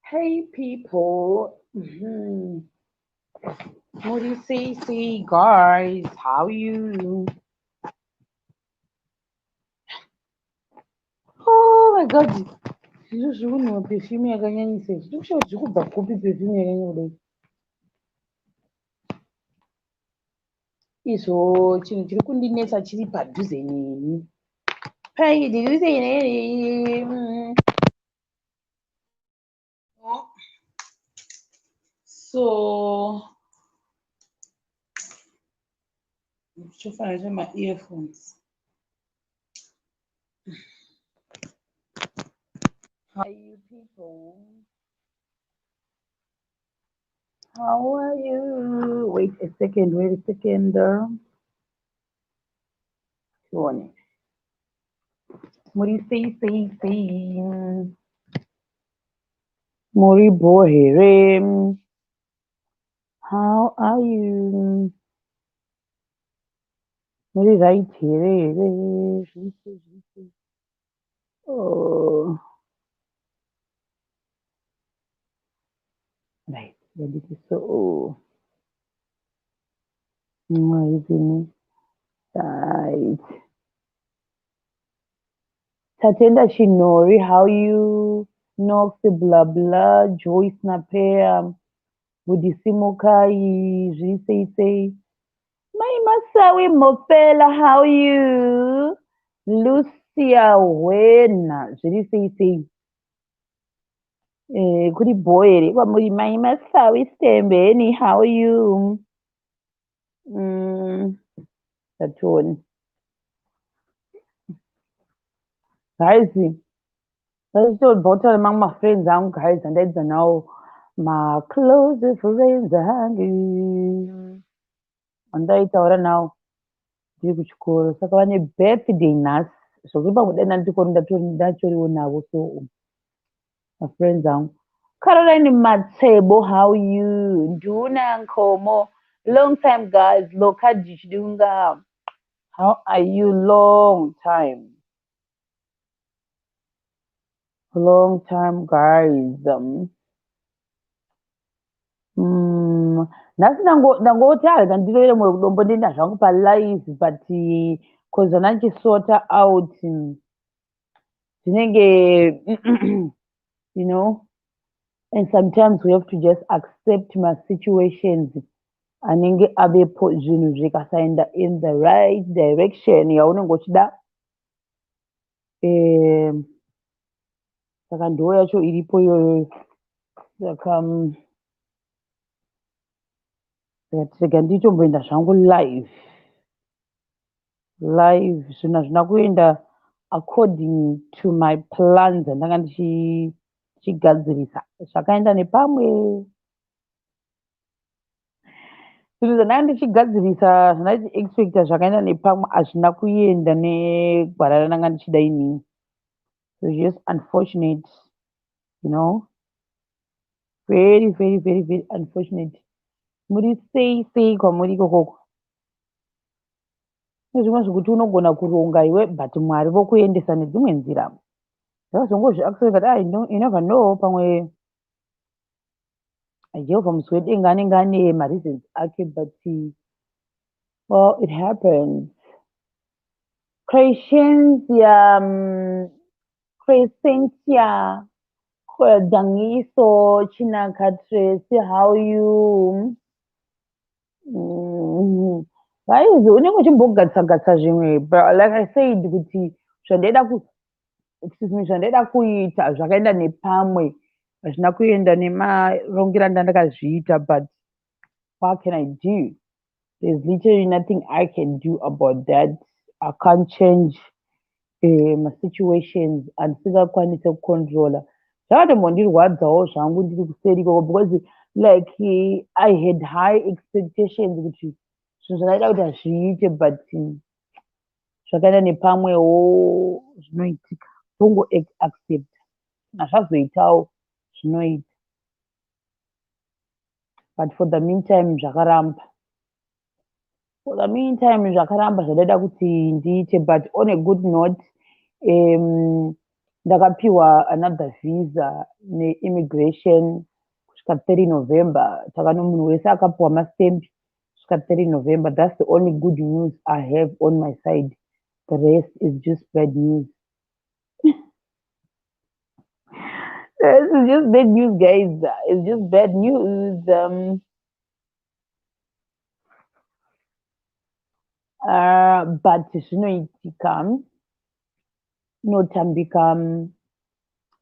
Hey people, what do you say, guys? How you? Oh my God, zviro zviri kunhuhwa perfume yakanyanyisa. Zviri kushaura zviri kubva kupi perfume yakanyanya kudai? Izvo chinhu chiri kundinetsa chiri padhuze neni. Padhuze neni. So chofanira ma-earphones. How are you people? How are you? Wait a second. One. Muri say. Muri bohere. How are you? Muri right here. Oh. Right. This is so. Right. Tatenda Shinori, how you? Nox blah blah. Joyce Napea. Budisimukai. Say. My Masawi Mopela, how you? Lucia Wena. Say. Kuri boy, kwa muri my Masawi Stembeni, how you? That one. Guys, let's do bottle among my friends, guys, and that's now my close friends. And that's all now. Ndiri kuchikoro saka vane birthday nhasi zvokuti pakudana ndikoni ndachoriwo navo so mafriends angu. Caroline Matsebo, how you? Nduna Nkomo, long time guys. Lokaji Chidunga, how are you? Long time guys. Nhasi ndangoti hayi ndivele mwe kudombo ndenda zvangu palive but cause ndachisota out zvinenge you know, and sometimes we have to just accept my situations anenge avepo zvinhu zvikasaenda in the right direction yaunenge uchida saka ndo yacho iripo iyoyo saka rega nditomboenda zvangu live zvinhu hazvina kuenda according to my plans andanga ndichigadzirisa zvakaenda nepamwe zvinhu zvandanga ndichigadzirisa zvandaichiexpecta zvakaenda nepamwe hazvina kuenda negwara randanga ndichida inini. So just unfortunate, you know, very unfortunate. Muri sei kwamuri ikokoko nezvimwe zvekuti unogona kuronga iwe but mwari vokuendesa nedzimwe nzira zvakazongozviaccept you never know pamwe jehovha musi wedenga anenge ane mareasons ake but well it happens. Crescentia Dangiso Chinakatresi, how you? Guys, unenge uchimbogatsa zvimwe but like I said kuti zvandaida kuita zvakaenda nepamwe hazvina kuenda nemarongero andandakazviita but what can I do? There's literally nothing I can do about that. I can't change my situations andisingakwanise kucontrola. Zvakatombondirwadzawo zvangu ndiri kuseri ikoko because like I had high expectations kuti zvinhu zvakaita kuti hazviite but zvakaenda nepamwewo zvinoitika tongo accept hazvazoitawo zvinoita but for the meantime zvakaramba zvadaida kuti ndiite but on a good note ndakapiwa another visa neimmigration kusvika 30 November. Takano munhu wese akapiwa mastembi kusvika 30 November. That's the only good news I have on my side. The rest is just bad news. This is just bad news, guys. It's just bad news. But zvinoitika inotambika.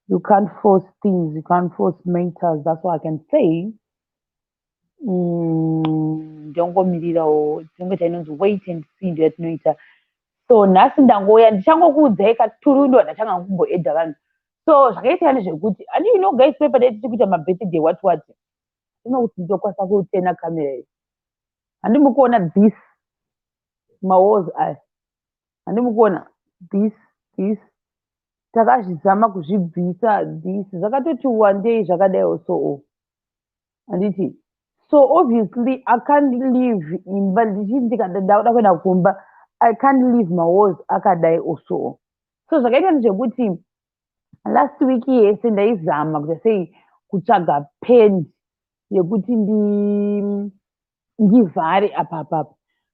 You can't force things. You can't force matters. That's what I can say. Ndongomirirawo tinenge tainonzi wait and see ndiyatinoita. So nhasi ndangoya ndichangokuudzai katurundo ndachanga kumboedha vanhu. So zvakaita nezvekuti and you know guys paper day tiri kuita mabirthday what inokuti ndokwanisa kuutena kamera iyi. Handimi kuona this mawalls aya. Handimi kuona this takazvizama kuzvibvisa this zvakatoti one day zvakadaiwo so handiti. So obviously I can't leave imba ndichindikandakuda kuenda kumba I can't leave my walls akadai also. So zvakaita nezvekuti last week yese ndaizama kuti sei kutsvaga pen yekuti ndivhare apa.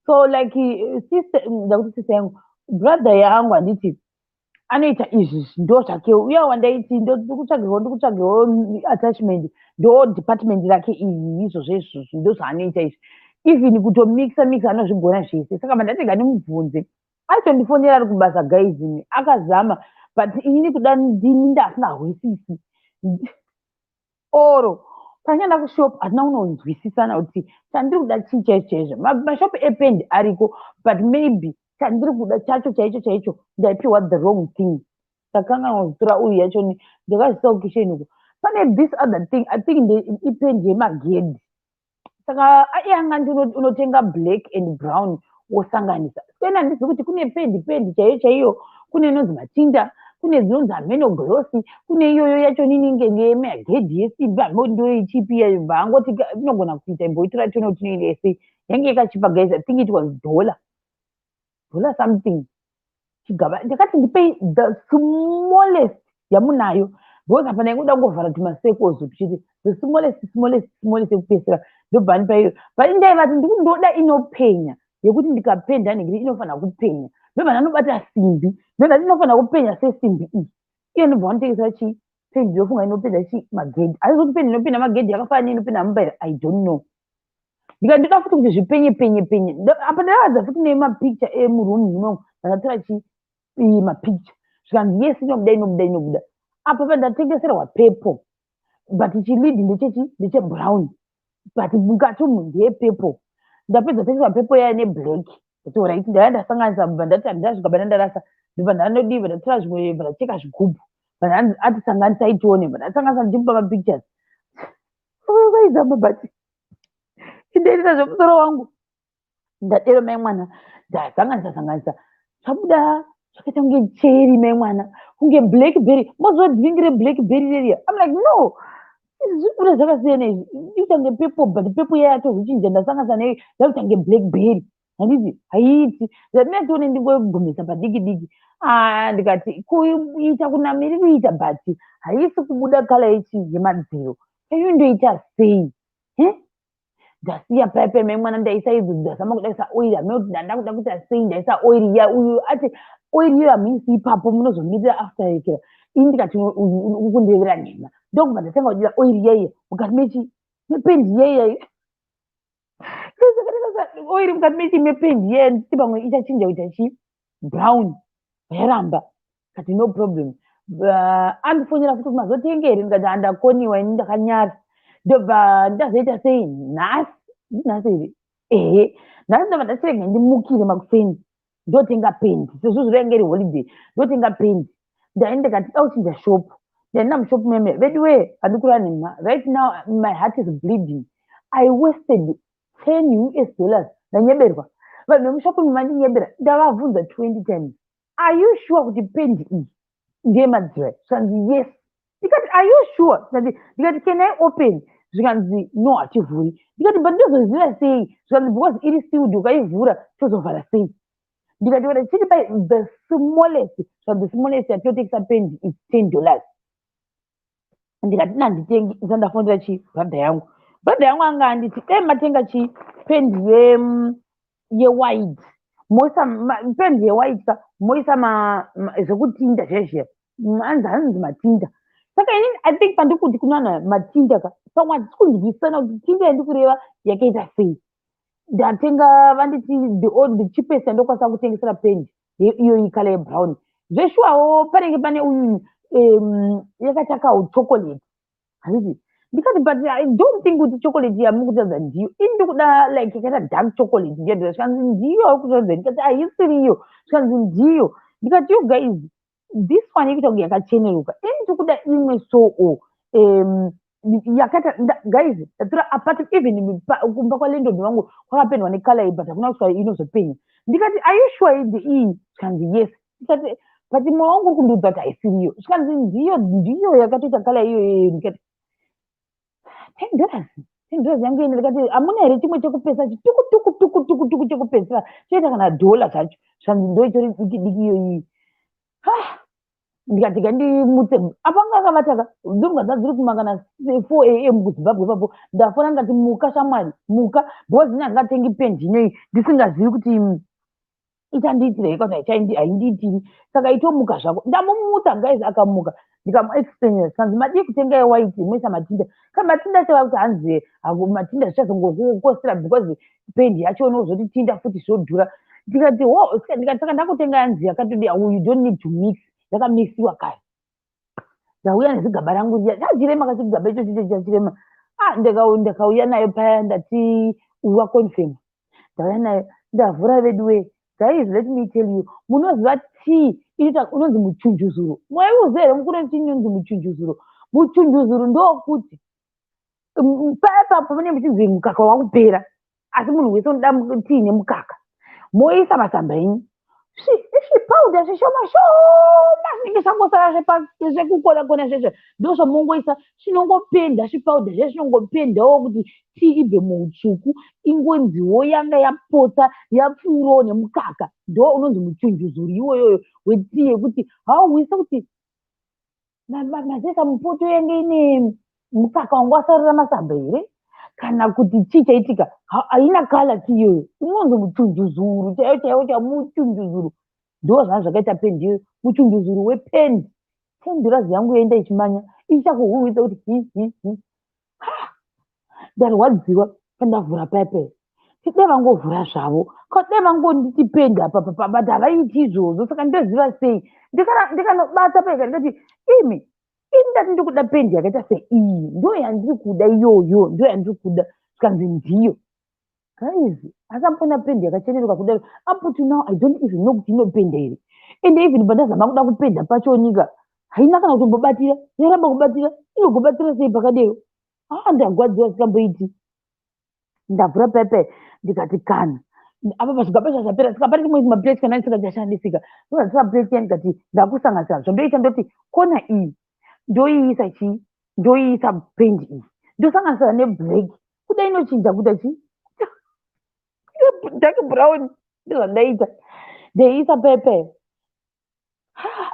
So like sister ndakuti sister yangu brother yangu handiti anoita izvi ndo zvake uya wandaiti ndikutsvagewo attachment ndo department rake iyi izvozvo izvozvo ndo zvaanoita izvi even kutomixa anozvigona zvese saka mandati nganimubvunze aitondifonera ari kubasa gaizini akazama but inini kuda ndini ndasingarwisisi oro panyaenda kushop hatina unonzwisisana kuti chandiri kuda chii chaizvo mashopu ependi ariko but maybe chandiri kuda chacho chaicho ndaipiwa the wrong thing takanga nozitora uyu yacho ndakazvisaukishenuko pane this other thing I think ipendi yemagedhi saka aianga unotenga black and brown wosanganisa sena handizivi kuti kune pendi chaiyo kune inonzi matinda kune dzinonzi amenoglosi kune iyoyo yacho ningengeyemagedhi yesimbi ndoichipi vangoti inogona kuita imboitira tinoinese yange yakachipa guys I think it was dollar something chigaba ndakati ndipei the smallest yamunayo because hapana ingoda kungovhara tumasecos tuchiti the smallest ekupesera ndobva ndipaiyo but ndaivati ndikundoda inopenya yekuti ndikapenda negiri inofanira kupenya ndobva ndanobata simbi ndodati inofanira kupenya sesimbi iyi iyo ndobva vanotengesa chi pendi yofunga inopenda chi magedhi asi kuti pendi inopenda magedhi yakafanana neinopenda mobile I don't know ndikandida futi kuti zvipenye apa ndaraadza futi nemapicture emurumu munomu ndakatora chi mapicture zvikanzi yes inobuda apa pandatengeserwa pepo but chilidi ndechebrown but mukati umu ndeyepepo ndapedza tengeserwa pepo yaya neblack kuti right ndaya ndasanganisa mubva ndati handinazvika bana ndarasa ndibva ndanodiva ndatora zvimwe bva ndacheka zvigubhu bva atisanganisa itione bva ndasanganisa ndichimupa mapictures vaizama but indaitira zvemusoro wangu ndadero mai mwana ndasanganisa zvabuda zvakaita kunge cheri mai mwana kunge blackberry mozodhingire blackberry reriya I'm like no izvi zvikuda zvakasiyana izvi itange pepo but pepo yayatozvichinja ndasanganisa nei yakutange blackberry handiti haiiti zvandinatione ndingogomesa padiki ndikati kuita kunamiri kuita but haisi kubuda kala yemadziro ayondoita sei ndasiya paipai mai mwana ndaisa idzi ndazama kudaisa oiri aminoti ndandakuda kuita sei ndaisa oiri ya uyu ati oiri iyo hamuisi ipapo munozomirira after ekera ini ndikati ukundirevera nhema ndokubva ndatenga kudira oiri yaiya mukati mependi yaiya oiri mukati mechi mependi yaiya nditi pamwe ichachinja kuita chi brown yaramba kati no problem andifonera futi mazotengere ndikati handakoniwa ini ndakanyara ndobva ndazoita sei nhasi here nhasi ndobva ndachirega ndimukire makufeni ndotenga pendi sezvo zvirenge iri holiday ndotenga pendi ndaini ndikati dauchinja shopu ndaenda mushopu meme veduwe handikura nemha right now my heart is bleeding I wasted 10 US ndanyeberwa vanhu vemushopu memandinyebera ndavabvunza 20 times are you sure kuti pendi iyi ndeyemadzira zvikanzi yes ndikati are you sure ndikati can I open zvikanzi no hativhuri ndikati but ndozoziva sei zvikanzi because iri sealed ukaivhura tozovhara sei ndikati kuti chiri pai the smallest yatotekesa pendi is $10. ndikati ndanditengi ndandafundira chi bradha yangu anga anditi matenga chi pendi yewhite moisa pendi yewhite ka moisa zvekutinda zvezve hanzi matinda saka inini I think pandikuti kunana matinda ka pamwe hatisi kunzwisisana kuti tinda yandikureva yakaita sei ndatenga vanditi the cheapest yandokwanisa kutengesera pendi iyo ikala yebrown zveshuwawo panenge pane uyu yakachakawo chocolate handiti ndikati but I don't think kuti chocolate yamukutaridza ndiyo ini ndikuda like yakaita dark chocolate ndiyadira zvikanzi ndiyo kutaridza ndikati haisiriyo zvikanzi ndiyo ndikati you guys this one ikuita kunge yakacheneruka ini ndikuda imwe soo yakaita guys ndatora apart even kumba kwalendombi vangu kwakapendwa nekala iyi but hakuna kusva inozopenya ndikati are you sure idi iyi zvikanzi yes ndikati but mwoyo wangu uri kundiudza kuti haisiriyo zvikanzi ndiyo yakatoita kala iyoyo ndikati $10 yangu ine ndikati hamuna here chimwe chekupesa chitukutukutukutuku chekupesera choita kana $1 zvacho zvikanzi ndo itori diki diki iyoyi ndikati ngandimutse apanga akavataka ndonga dzadziri kumakana 4 am kuzimbabwe ipapo ndafona ngati muka shamwari muka because ini handingatengi pendi inoyi ndisingazivi kuti ichandiitire kana haindiitiri saka itomuka zvako ndamumutsa guys akamuka ndikamuexplainira zvikanzi madii kutenga yewhite moisa matinda kana matinda chava kuti hanzi matinda zvichazongokostera because pendi yacho unozoti tinda futi zvodhura ndikati ndikati saka ndakutenga yanzi yakatodi you don't need to mix yakamisiwa kare ndauya nezigaba rangu riya chachirema kasi chigaba icho chachirema ndakauya nayo paya ndati wakonfirm ndauya nayo ndavhura vedu we guys let me tell you munoziva tii inoita unonzi muchunjuzuro mwaiuza here mukuru chinonzi muchunjuzuro muchunjuzuro ndokuti paya papo pane muchinzi mukaka wakupera asi munhu wese unoda tii nemukaka moisa masamba enyu zvipauda zvishoma shoma zvinenge zvangosara zvekukona zvezvo ndo zvamongoisa zvinongopenda zvipauda zve zvinongopendawo kuti tii ibve muutsvuku ingonziwo yanga yapotsa yapfuurawo nemukaka ndo unonzi muchunjuzuri iwoyoyo wetii yekuti hauwisa kuti mazesa mupoto yange ine mukaka wangu wasarira masamba here kana kuti chii chaitika haina kala tiyoyo unonzi muchunjuzuru chaiwo chamuchunjuzuru ndo zvana zvakaita pendi iyoyo muchunjuzuru wependi $10 yangu yoenda ichimanya ichakuhuhwidza kuti ndarwadziwa pandavhura paipai tidai vangovhura zvavo kadai vangonditi pendi apa but havaiti izvozvo saka ndoziva sei ndikanobata paika ndikati imi ndati ndikuda pendi yakaita seiyi ndo yandiri kuda iyoyo ndo yandiri kuda zvikanzi ndiyo guys asambona pendi yakacheneruka kudaro up to now I don't even know kuti inopenda here ende even pandazama kuda kupenda pacho nyika haina kana kutombobatira yaramba kubatira inogobatira sei pakadero ndagwadziwa sikamboiti ndavhura paipai ndikati kana apa pazvigaba zvazvapera saka pane chimwe maplate kana saka chashandisika ndozvandisa plate ya ndikati ndakusanganisira zvondoita ndoti kona iyi ndoiisa chii ndoiisa pendi iyi ndosanganisira neblack kuda inochinja kuda chii dark brown ndozvandaita ndeiisa paipai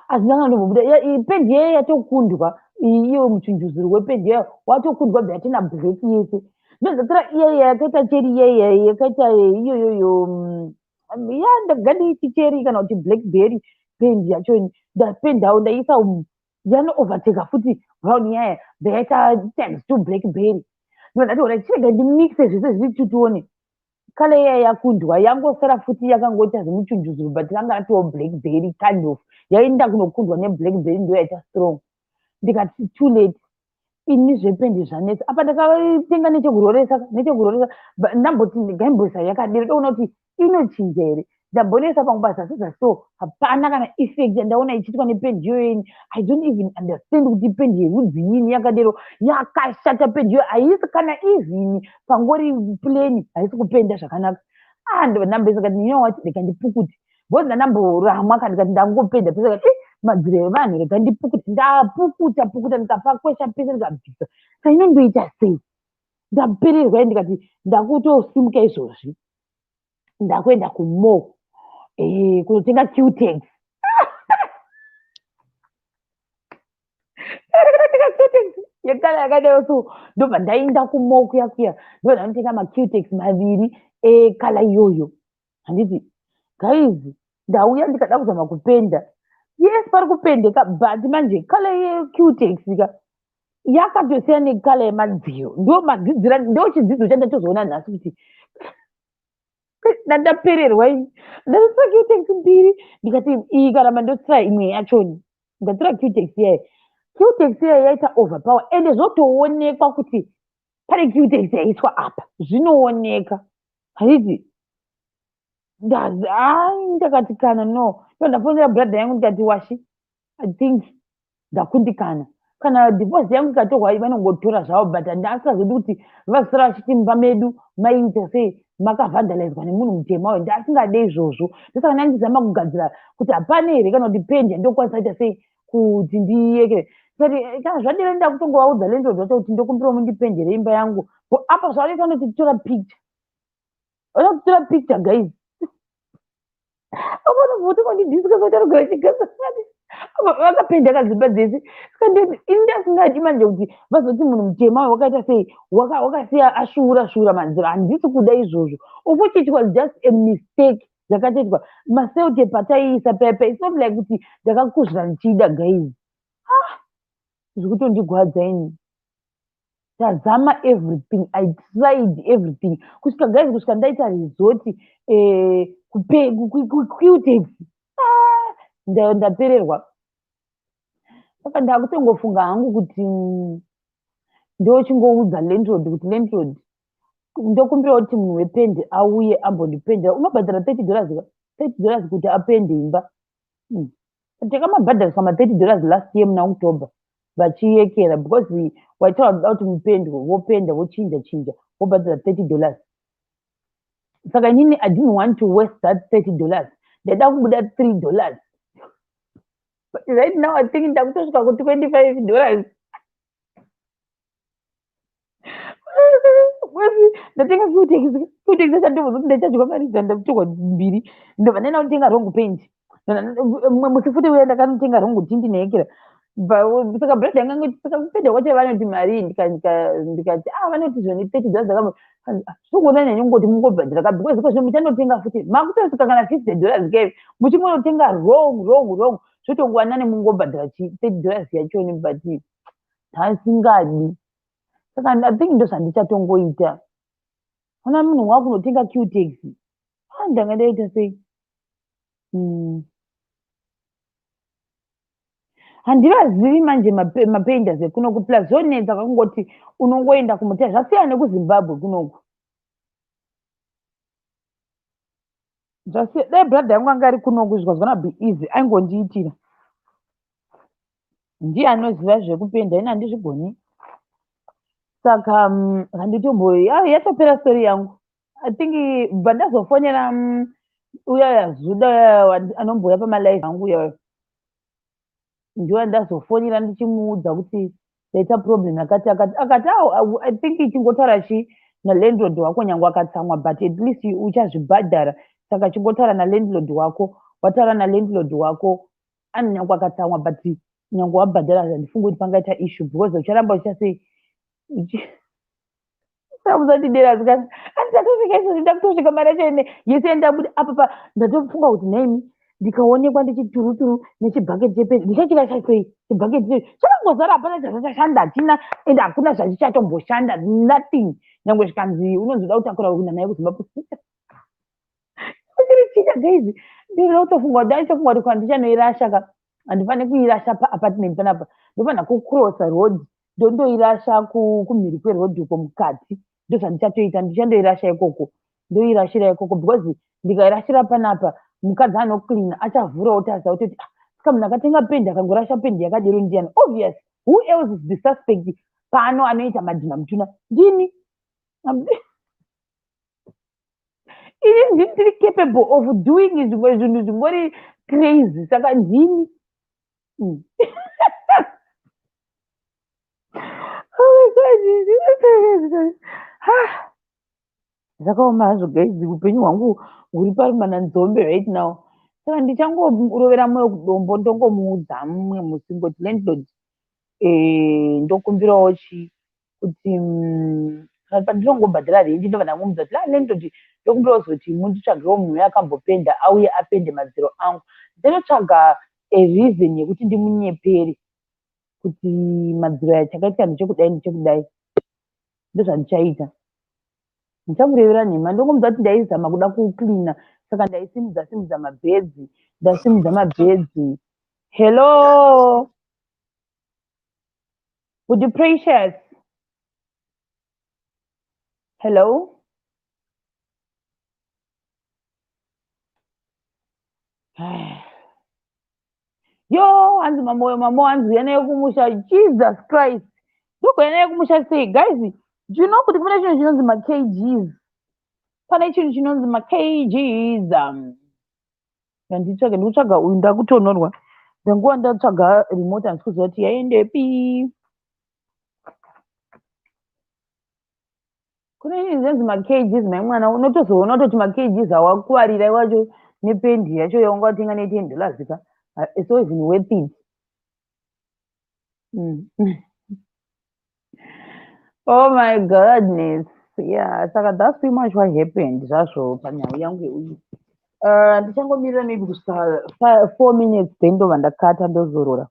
hazvinanga ndombobuda pendi yeye yatokundwa iyo muchunjuzuru wependi yayo watokundwa bva yatina black yese ndozvatora iyeye yakaita cheri iyeye yakaita iyoyoyo ndagandiiti cheri kana kuti blackberry pendi yacho ndapendawo ndaisa yanoovateka futi brown yaya ndayaita times 2 blackberry ndondationa chirega ndimixe zvese zviri tutione kala iya yakundwa yangosara futi yakangoita zvemuchunjuzuru but yanga atiwo blackberry kind of yainda kunokundwa neblackberry ndo yaita strong ndikati too late ini zvependi zvanetsa apa ndakatenga necheguroresa ndamboti ndaimboisa yakadiri ndoona kuti inochinja here ndambonesa pangubasa sezva so hapana kana effect yandaona ichiitwa nependi iyoyeni I don't even understand kuti pendi yerudzi yini yakadero yakashata pendi iyoyo haisi kana even pangori pleni haisi kupenda zvakanaka ndamboisa kati nyowati rega ndipukuti because ndandamboramwa kana ndikati ndangopenda pesa kati madziro evanhu rega ndipukuti ndapukuta ndikapakwesha pese ndikabvisa saka inondoita sei ndapererwa ndikati ndakutosimuka izvozvi ndakuenda kumall kunotenga cutex. Yekala yakadaro so ndobva ndaenda kumo kuya kuya ndobva ndanotenga macutex maviri ekala iyoyo. Handiti guys, ndauya ndikada kuzama kupenda. Yes, pari kupendeka but manje kala yecutex ka yakatosiyana nekala yemadziro. Ndo chidzidzo chandatozoona nhasi kuti ndandapererwa ini. Ndatora cutex mbiri ndikati iyi karamba ndotsira imwe yachoni. Ndatora cutex iyayi. Cutex iyayi yaita overpower ende zvotoonekwa kuti pane cutex yaiswa apa. Zvinooneka. Handiti ndakati kana no ndondafonera brother yangu ndikati washi I think ndakundikana kana divorce yangu ikatorwa vanongotora zvavo but ndasikazodi kuti vasara vachiti mumba medu maita sei makavhandalizwa nemunhu mutema uyo. Ndasingade izvozvo ndosaka ndandizama kugadzira kuti hapana here kana kuti pendi ndokwanisa ita sei kuti ndiyeke kati kana zvadira nda kutongovaudza landlord wacho kuti ndokumbira mundipendere imba yangu apa zvavanoita vanoti tora picture. Vanoda kutora picture guys. Vakapenda kadzimba dzese ini ndasingadi manje kuti vazoti munhu mutema wakaita sei wakasiya ashura madziro. Handisi kuda izvozvo. It was just a mistake zvakatoitwa maseltepe ataiisa pepe. It's not like kuti ndakakuzvira ndichida guys. Zvikutondigwadza ini. Tazama everything. I tried everything. Kusvika guys, kusvika ndaita resort kucutex. Ndapererwa. Saka ndakutongofunga hangu kuti ndochingoudza landlord kuti landlord ndokumbira kuti munhu wepende auye ambondipendera. Unobhadhara $30 kuti apende imba. Takamabhadhariswa $30 last year muna October vachiyekera because waitaura kuti mupendi wopenda wochinja wobhadhara $30. Saka inini I didn't want to waste that $30. Ndaida kubuda $3. But right now I think ndakutosvika ku $25. Ndatenga cutex achandobva ndachadya mari dzandakutorwa mbiri ndobva ndaenda kutenga wrong paint. Musi futi uya ndakanotenga wrong tindi nehekera. Saka brother yangu angoti saka kupenda kwacho vanoti mari ndikati vanoti zvoni $30 dzakamba zvikuona nyanyongoti mungobhadhira ka because iko zvino muchanotenga futi makutosvika kana $50 ke muchimonotenga wrong zvotongowana nemungobhadhira $30 yachoni but hasingadi. Saka I think ndozvandichatongoita. Ona munhu wakunotenga cutex ndanga ndaita sei. Handivazivi manje mapainters ekunoku plus zvonetsa kakungoti unongoenda kumutea zvasiyana nekuZimbabwe kunoku. Dai brother yangu anga ari kunoku it was gonna be easy aingondiitira. Ndiye anoziva zvekupenda ini handizvigoni. Saka yatopera story yangu. I think bandazofonera uya yazuda anombouya pamalive angu uyayo ndiwa ndazofonera ndichimuudza kuti ndaita problem yakati akati I think ichingotaura nalandlord wako nyange akatsamwa but at least uchazvibhadhara. Saka chingotaura nalandlord wako. Wataura nalandlord wako nyange akatsamwa but nyange wabhadhara handifungi kuti pangaita issue because ucharamba uchasei usatidera zikati anditatosvika izvozvi ndakutosvika mari yacho yese ndabuda apa ndatofunga kuti naimi ndikaonekwa ndichituruturu nechibhaketi chependi ndichachirasha sei. Chibhaketi chedu chakangozara hapana chazvachashanda hatina ende hakuna zvachichatomboshanda nothing. Nyange zvikanzi unonzoda kutakura kuenda naye kuZimbabwe chirichicha guys. Ndinotofunga kuti ndaichofunga kuti kana ndichanoirasha ka handifaniri kuirasha paapartment panapa. Ndofanira kucrossa road ndondoirasha kumhiri kwerodhi uko mukati. Ndozvandichatoita ndichandoirasha ikoko ndoirashira ikoko because ndikairashira panapa mukadzi anoklina achavhurawo taziva kutoti saka munhu akatenga pendi akangorasha pendi yakadero ndiani. Obvious, who else is the suspect pano anoita madhina mutuna ndini. Ini ndini ndiri capable of doing zvinhu zvingori crazy saka ndini. Oh my God. Zvakaoma hazvo guys, upenyu hwangu huri pari mananzombe right now. saka ndichangorovera mwoyo kudombo ndongomuudza mumwe musi ngoti landlord ndokumbirawo kuti pandinongobhadhara rendi ndobva ndamuudza kuti landlord ndokumbirawo zoti munditsvagewo munhu uya akambopenda auye apende madziro angu ndinotsvaga reason yekuti ndimunyepere kuti madziro aya chakaitika ndechekudai ndechekudai ndozvandichaita. Ndichamurevera nhema ndongomudza kuti ndaizama kuda kuklina saka ndaisimudza mabhedzi ndasimudza mabhedzi. Hello would you precious hello yo hanzi mamo hanzi yanaye kumusha Jesus Christ ndoko yanaye kumusha sei guys do you know kuti kune chinhu chinonzi ma-kgs pane chinhu chinonzi ma-kgs ndanditsvage ndikutsvaga uyu ndakutonorwa ndenguva ndatsvaga remote handisi kuziva kuti yaendepi kune chinhu chinonzi ma-kgs mai mwana unotozoona kutoti ma-kgs awakuvarira wacho nependi yacho yaungatenga ne$10 ka it's not even worth it. Oh my goodness. Yeah, saka that's pretty much what happened zvazvo panyaya yangu yeuyu. Ndichangomirira maybe kusvika 4 minutes then ndobva ndakata ndozorora.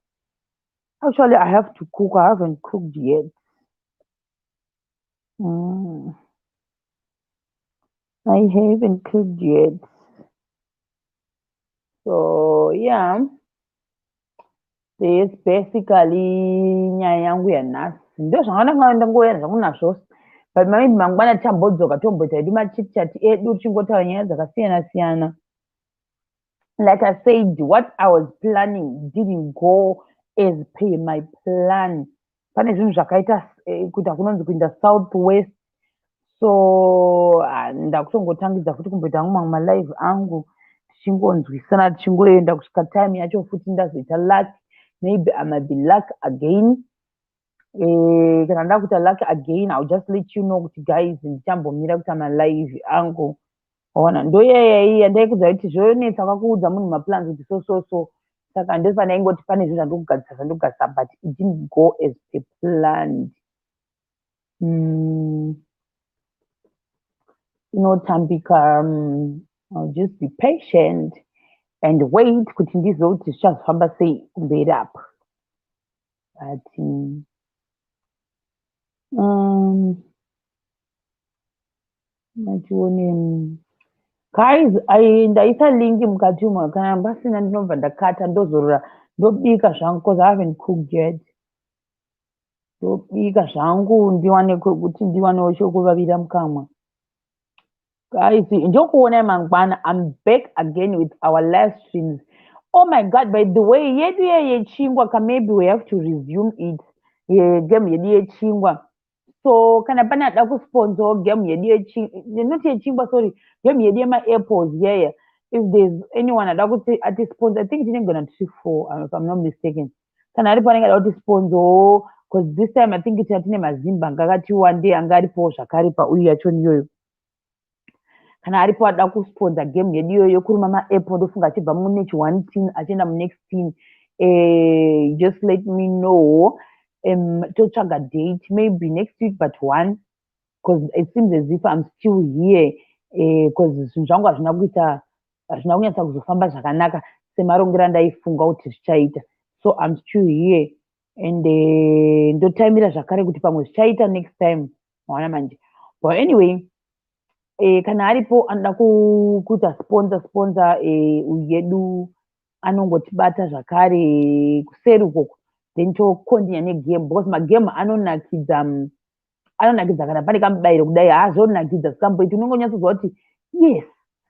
Actually I have to cook. I haven't cooked yet. I haven't cooked yet. So yeah, this basically nyaya yangu yanhasi ndo zvanga ndangoenda zvangu nazvose but maybe mangwana tichambodzoka tomboita edu machitchat edu tichingotaura nyaya dzakasiyana siyana. Like I said, what I was planning didn't go as per my plan. Pane zvinhu zvakaita kuita kunonzi kuinda southwest, so ndakutongotangidza futi kumboita angu mamwe malive angu tichingonzwisana tichingoenda kusvika time yacho futi ndazoita luck, maybe I might be luck again. Kana nda kuita luck again I'll just let you know kuti guys ndichambomira kuita malive angu. Ona ndo yaya ndaikudza kuti zvonetsa kwakuudza munhu maplans kuti so saka ndofana ingoti pane zvinhu zvandokugadzisa but it didn't go as per planned. Inotambika. I'll just be patient and wait kuti ndizwe kuti zvichazofamba sei kumberi apa. But matione guys, ndaisa lingi mukati umo kana pasina ndinobva ndakata ndozorora ndobika zvangu because I haven't cooked yet. Ndobika zvangu ndiwane kuti ndiwanewo chokuvavira mukamwa. Guys, ndokuona mangwana I'm back again with our live streams. Oh my god, by the way, yedu yechingwa maybe we have to resume it. Game yedu yechingwa. So kana pane ada kusponsor game yedu not yechingwa, sorry, game yedu yema-apples. Yeah. If there's anyone ada kuti ati sponsor, I think it's gonna be 4 if I'm not mistaken. Kana aripo anenge ada kuti sponsor because this time I think tine mazimba ngakati one day anga aripo zvakare pauyu yacho niyoyo. Kana aripo ada kusponsor game yedu iyoyo kuruma ma-apple ndofunga achibva mune one team achienda next team. Just let me know. Totsvaga date maybe next week but one, because it seems as if I'm still here because zvinhu zvangu hazvina kunyatsa kuzofamba zvakanaka semarongero ndaifunga kuti zvichaita, so I'm still here and ndotaimira zvakare kuti pamwe zvichaita next time mawana manje. But anyway, kana aripo anoda kuita sponsor yedu anongotibata zvakare kuseri ukoko then tokontinya negame because magame anonakidza kana pane kamubayiro kudai haazonakidza sikamboiti unongonyatsoziva kuti yes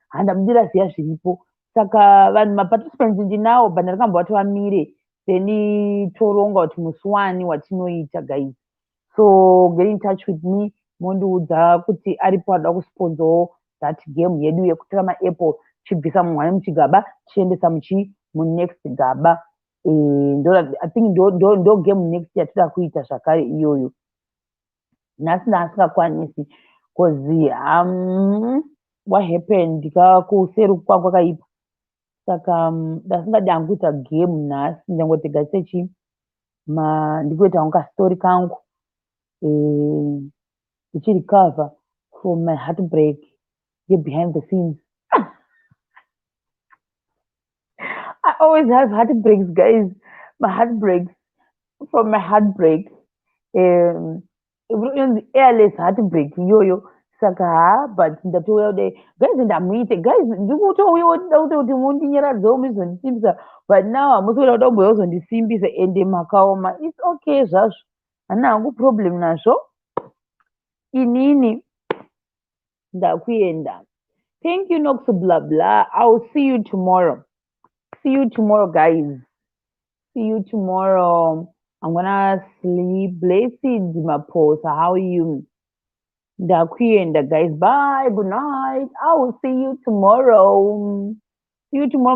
handamudira ziya zviripo. Saka vanhu maparticipants ndinawo but ndakambovati vamire then toronga kuti musi wani watinoita guys. So get in touch with me mondiudza kuti aripo ada kusponsor that game yedu yekutora ma-apple chibvisa mumwe muchigaba chiendesa munext gaba. I think ndo game next yatida kuita zvakare iyoyo. Nhasi ndasingakwanisi because what happened kuseri kwakaipa saka ndasingadi hangu kuita game nhasi ndangoti gasechi ndikuita kunga kastori kangu ndichirecover from my heartbreak behind the scenes. I always have heartbreaks, guys. My heartbreaks from my heartbreak. The airless heartbreak iyoyo saka but ndatouya kudai guys ndamuite guys ndikutouyawo ndida kuti mundinyaradzawo muzondisimbisa but now hamusi kuda kuda kumboya kuzondisimbisa ende makaoma its okay zvazvo handina hangu problem nazvo inini ndakuenda. Thank you nox blah blah. I'll see you tomorrow. See you tomorrow, guys. See you tomorrow. I'm gonna sleep. Blessed Maposa. How are you? Ndakuenda, guys. Bye. Good night. I will see you tomorrow. See you tomorrow.